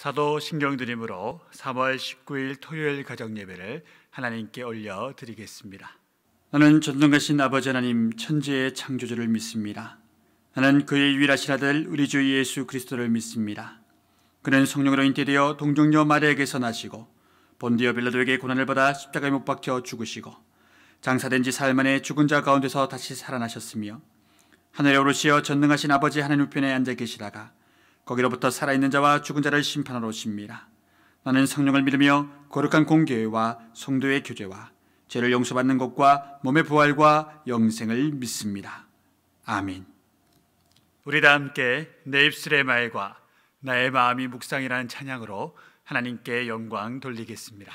사도 신경드림으로 3월 19일 토요일 가정예배를 하나님께 올려드리겠습니다. 나는 전능하신 아버지 하나님 천지의 창조주를 믿습니다. 나는 그의 유일하신 아들 우리 주 예수 그리스도를 믿습니다. 그는 성령으로 잉태되어 동정녀 마리아에게서 나시고 본디오 빌라도에게 고난을 받아 십자가에 못 박혀 죽으시고 장사된 지 사흘 만에 죽은 자 가운데서 다시 살아나셨으며 하늘에 오르시어 전능하신 아버지 하나님 우편에 앉아 계시다가 거기로부터 살아있는 자와 죽은 자를 심판하러 오십니다. 나는 성령을 믿으며 거룩한 공교회와 성도의 교제와 죄를 용서받는 것과 몸의 부활과 영생을 믿습니다. 아멘. 우리 다 함께 내 입술의 말과 나의 마음이 묵상이라는 찬양으로 하나님께 영광 돌리겠습니다.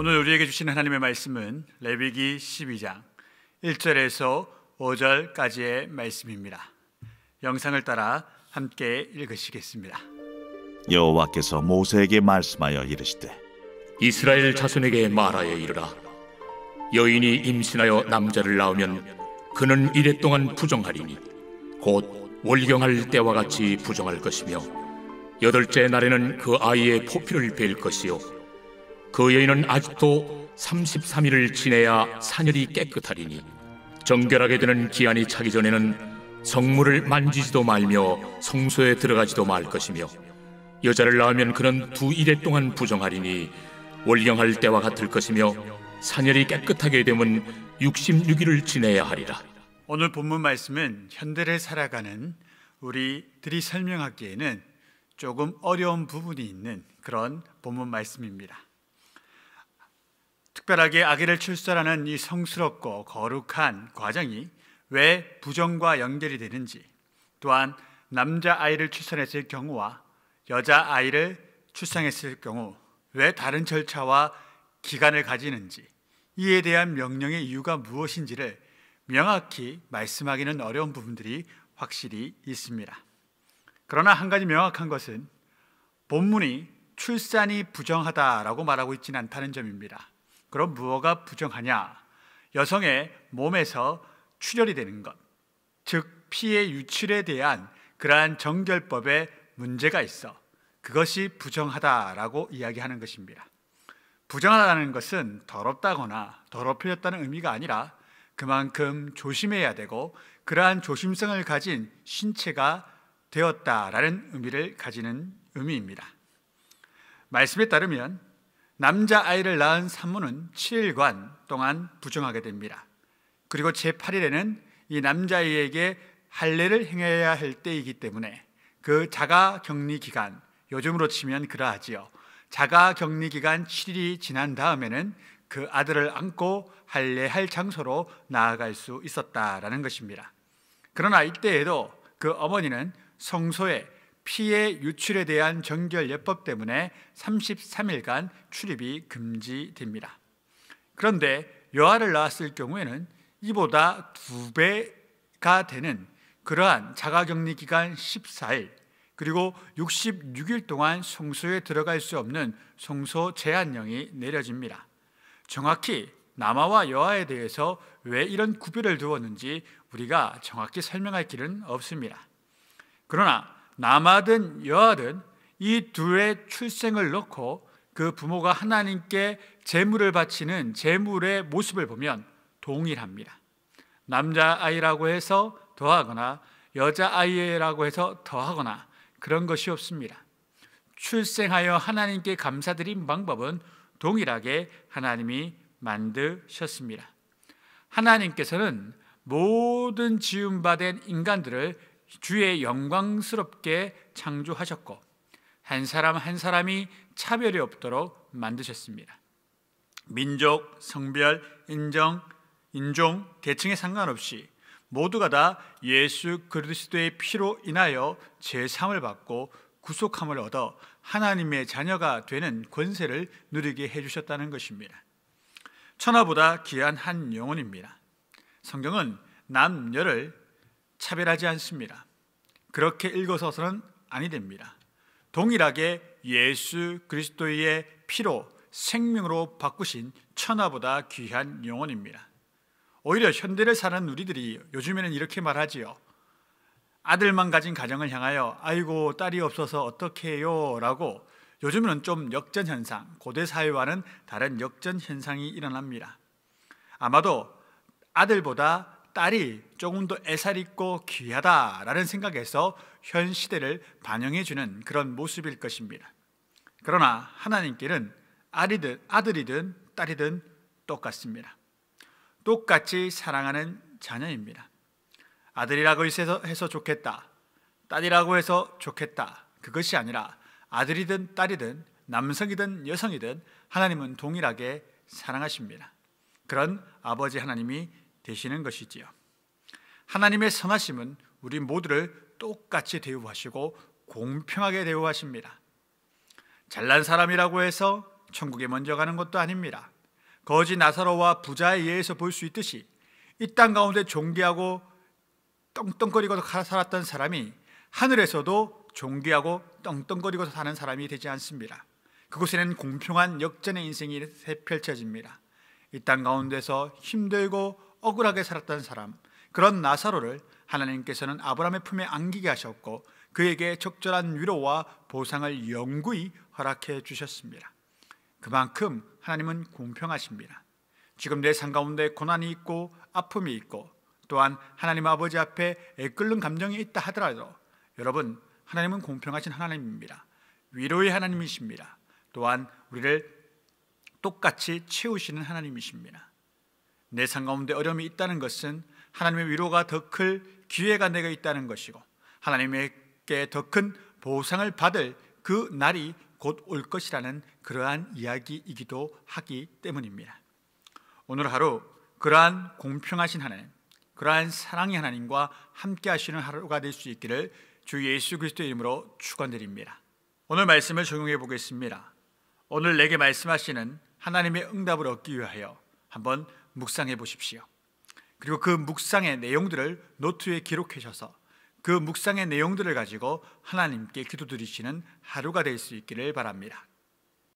오늘 우리에게 주신 하나님의 말씀은 레위기 12장 1절에서 5절까지의 말씀입니다. 영상을 따라 함께 읽으시겠습니다. 여호와께서 모세에게 말씀하여 이르시되 이스라엘 자손에게 말하여 이르라. 여인이 임신하여 남자를 낳으면 그는 이랫동안 부정하리니 곧 월경할 때와 같이 부정할 것이며 8째 날에는 그 아이의 포피를 벨 것이요 그 여인은 아직도 33일을 지내야 사녀리 깨끗하리니 정결하게 되는 기한이 차기 전에는 성물을 만지지도 말며 성소에 들어가지도 말 것이며 여자를 낳으면 그는 2일에 동안 부정하리니 월경할 때와 같을 것이며 사녀리 깨끗하게 되면 66일을 지내야 하리라. 오늘 본문 말씀은 현대를 살아가는 우리들이 설명하기에는 조금 어려운 부분이 있는 그런 본문 말씀입니다. 특별하게 아기를 출산하는 이 성스럽고 거룩한 과정이 왜 부정과 연결이 되는지, 또한 남자아이를 출산했을 경우와 여자아이를 출산했을 경우 왜 다른 절차와 기간을 가지는지, 이에 대한 명령의 이유가 무엇인지를 명확히 말씀하기는 어려운 부분들이 확실히 있습니다. 그러나 한 가지 명확한 것은 본문이 출산이 부정하다라고 말하고 있지는 않다는 점입니다. 그럼 무엇가 부정하냐? 여성의 몸에서 출혈이 되는 것, 즉 피의 유출에 대한 그러한 정결법에 문제가 있어 그것이 부정하다라고 이야기하는 것입니다. 부정하다는 것은 더럽다거나 더럽혀졌다는 의미가 아니라 그만큼 조심해야 되고 그러한 조심성을 가진 신체가 되었다라는 의미를 가지는 의미입니다. 말씀에 따르면 남자아이를 낳은 산모는 7일간 동안 부정하게 됩니다. 그리고 제8일에는 이 남자아이에게 할례를 행해야 할 때이기 때문에 그 자가격리 기간, 요즘으로 치면 그러하지요. 자가격리 기간 7일이 지난 다음에는 그 아들을 안고 할례할 장소로 나아갈 수 있었다라는 것입니다. 그러나 이때에도 그 어머니는 성소에 피의 유출에 대한 정결 예법 때문에 33일간 출입이 금지됩니다. 그런데 여아를 낳았을 경우에는 이보다 2배가 되는 그러한 자가격리 기간 14일, 그리고 66일 동안 성소에 들어갈 수 없는 성소 제한령이 내려집니다. 정확히 남아와 여아에 대해서 왜 이런 구별을 두었는지 우리가 정확히 설명할 길은 없습니다. 그러나 남아든 여아든 이 둘의 출생을 놓고 그 부모가 하나님께 제물을 바치는 제물의 모습을 보면 동일합니다. 남자아이라고 해서 더하거나 여자아이라고 해서 더하거나 그런 것이 없습니다. 출생하여 하나님께 감사드린 방법은 동일하게 하나님이 만드셨습니다. 하나님께서는 모든 지음받은 인간들을 주의 영광스럽게 창조하셨고 한 사람 한 사람이 차별이 없도록 만드셨습니다. 민족, 성별, 인종, 계층에 상관없이 모두가 다 예수 그리스도의 피로 인하여 제사함을 받고 구속함을 얻어 하나님의 자녀가 되는 권세를 누리게 해주셨다는 것입니다. 천하보다 귀한 한 영혼입니다. 성경은 남녀를 차별하지 않습니다. 그렇게 읽어서는 아니 됩니다. 동일하게 예수 그리스도의 피로 생명으로 바꾸신 천하보다 귀한 영혼입니다. 오히려 현대를 사는 우리들이 요즘에는 이렇게 말하지요. 아들만 가진 가정을 향하여 아이고 딸이 없어서 어떻게 해요? 라고 요즘은 좀 역전현상, 고대 사회와는 다른 역전현상이 일어납니다. 아마도 아들보다 딸이 조금 더 애살 있고 귀하다라는 생각에서 현 시대를 반영해주는 그런 모습일 것입니다. 그러나 하나님께는 아들이든 딸이든 똑같습니다. 똑같이 사랑하는 자녀입니다. 아들이라고 해서 좋겠다, 딸이라고 해서 좋겠다, 그것이 아니라 아들이든 딸이든 남성이든 여성이든 하나님은 동일하게 사랑하십니다. 그런 아버지 하나님이 되시는 것이지요. 하나님의 선하심은 우리 모두를 똑같이 대우하시고 공평하게 대우하십니다. 잘난 사람이라고 해서 천국에 먼저 가는 것도 아닙니다. 거지 나사로와 부자에 의해서 볼 수 있듯이 이 땅 가운데 존귀하고 떵떵거리고 살았던 사람이 하늘에서도 존귀하고 떵떵거리고 사는 사람이 되지 않습니다. 그곳에는 공평한 역전의 인생이 펼쳐집니다. 이 땅 가운데서 힘들고 억울하게 살았던 사람, 그런 나사로를 하나님께서는 아브라함의 품에 안기게 하셨고 그에게 적절한 위로와 보상을 영구히 허락해 주셨습니다. 그만큼 하나님은 공평하십니다. 지금 내 삶 가운데 고난이 있고 아픔이 있고 또한 하나님 아버지 앞에 애끓는 감정이 있다 하더라도 여러분, 하나님은 공평하신 하나님입니다. 위로의 하나님이십니다. 또한 우리를 똑같이 채우시는 하나님이십니다. 내 삶 가운데 어려움이 있다는 것은 하나님의 위로가 더 클 기회가 내게 있다는 것이고 하나님께 더 큰 보상을 받을 그 날이 곧 올 것이라는 그러한 이야기이기도 하기 때문입니다. 오늘 하루 그러한 공평하신 하나님, 그러한 사랑의 하나님과 함께 하시는 하루가 될 수 있기를 주 예수 그리스도의 이름으로 축원드립니다. 오늘 말씀을 적용해 보겠습니다. 오늘 내게 말씀하시는 하나님의 응답을 얻기 위하여 한번 묵상해 보십시오. 그리고 그 묵상의 내용들을 노트에 기록해 주셔서 그 묵상의 내용들을 가지고 하나님께 기도드리시는 하루가 될 수 있기를 바랍니다.